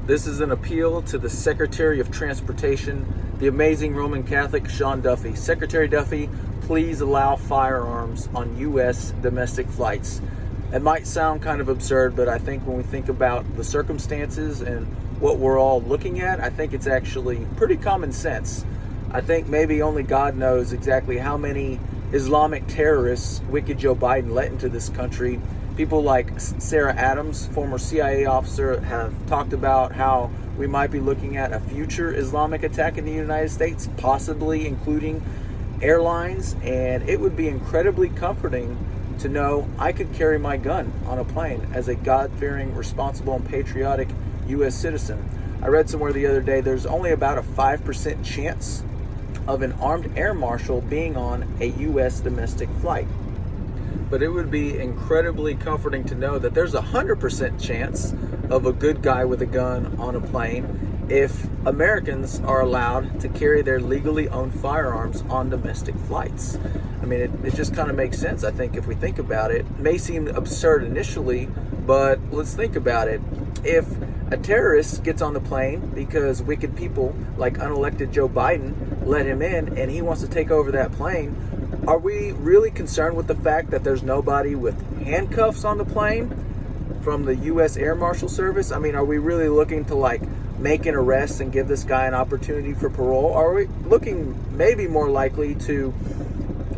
This is an appeal to the Secretary of Transportation, the amazing Roman Catholic Sean Duffy. Secretary Duffy, please allow firearms on U.S. domestic flights. It might sound kind of absurd, but I think when we think about the circumstances and what we're all looking at, I think it's actually pretty common sense. I think maybe only God knows exactly how many Islamic terrorists wicked Joe Biden let into this country. People like Sarah Adams, former CIA officer, have talked about how we might be looking at a future Islamic attack in the United States, possibly including airlines, and it would be incredibly comforting to know I could carry my gun on a plane as a God-fearing, responsible, and patriotic U.S. citizen. I read somewhere the other day there's only about a 5% chance of an armed air marshal being on a U.S. domestic flight. But it would be incredibly comforting to know that there's a 100% chance of a good guy with a gun on a plane if Americans are allowed to carry their legally owned firearms on domestic flights. I mean, it just kind of makes sense, I think, if we think about it. It may seem absurd initially, but let's think about it. If a terrorist gets on the plane because wicked people like unelected Joe Biden let him in and he wants to take over that plane, are we really concerned with the fact that there's nobody with handcuffs on the plane from the U.S. Air Marshal Service? I mean, are we really looking to make an arrest and give this guy an opportunity for parole? Or are we looking maybe more likely to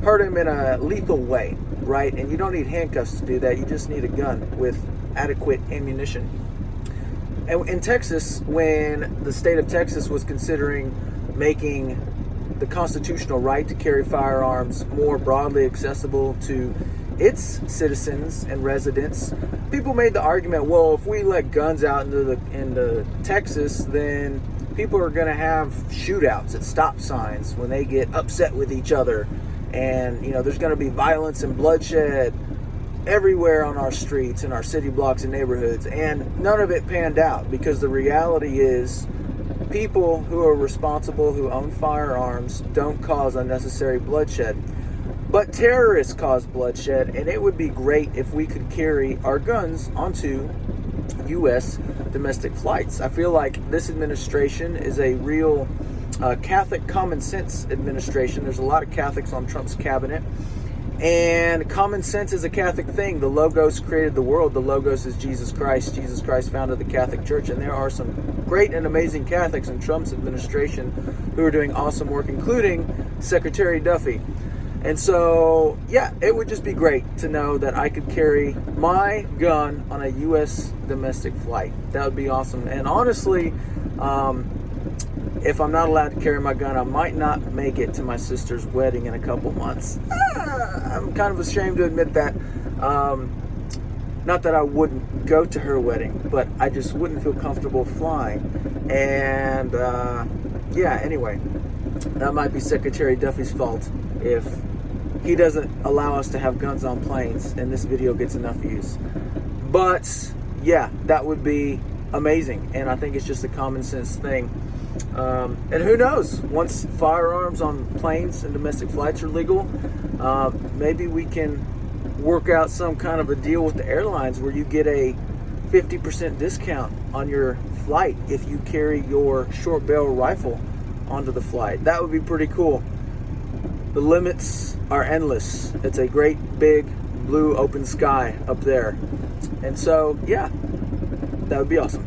hurt him in a lethal way, right? And you don't need handcuffs to do that. You just need a gun with adequate ammunition. And in Texas, when the state of Texas was considering making the constitutional right to carry firearms more broadly accessible to its citizens and residents, people made the argument, well, if we let guns out into Texas, then people are going to have shootouts at stop signs when they get upset with each other. And, there's going to be violence and bloodshed everywhere on our streets and our city blocks and neighborhoods. And none of it panned out, because the reality is people who are responsible, who own firearms, don't cause unnecessary bloodshed. But terrorists cause bloodshed, and it would be great if we could carry our guns onto U.S. domestic flights. I feel like this administration is a real Catholic common sense administration. There's a lot of Catholics on Trump's cabinet, and common sense is a Catholic thing. The Logos created the world. The Logos is Jesus Christ. Jesus Christ founded the Catholic Church, and there are some great and amazing Catholics in Trump's administration who are doing awesome work, including Secretary Duffy. And so, yeah, it would just be great to know that I could carry my gun on a U.S. domestic flight. That would be awesome. And honestly, if I'm not allowed to carry my gun, I might not make it to my sister's wedding in a couple months. I'm kind of ashamed to admit that. Not that I wouldn't go to her wedding, but I just wouldn't feel comfortable flying. And anyway, that might be Secretary Duffy's fault if he doesn't allow us to have guns on planes and this video gets enough views. But yeah, that would be amazing, and I think it's just a common sense thing. And who knows, once firearms on planes and domestic flights are legal, maybe we can work out some kind of a deal with the airlines where you get a 50% discount on your flight if you carry your short barrel rifle onto the flight. That would be pretty cool. The limits are endless. It's a great big blue open sky up there. And so, yeah, that would be awesome.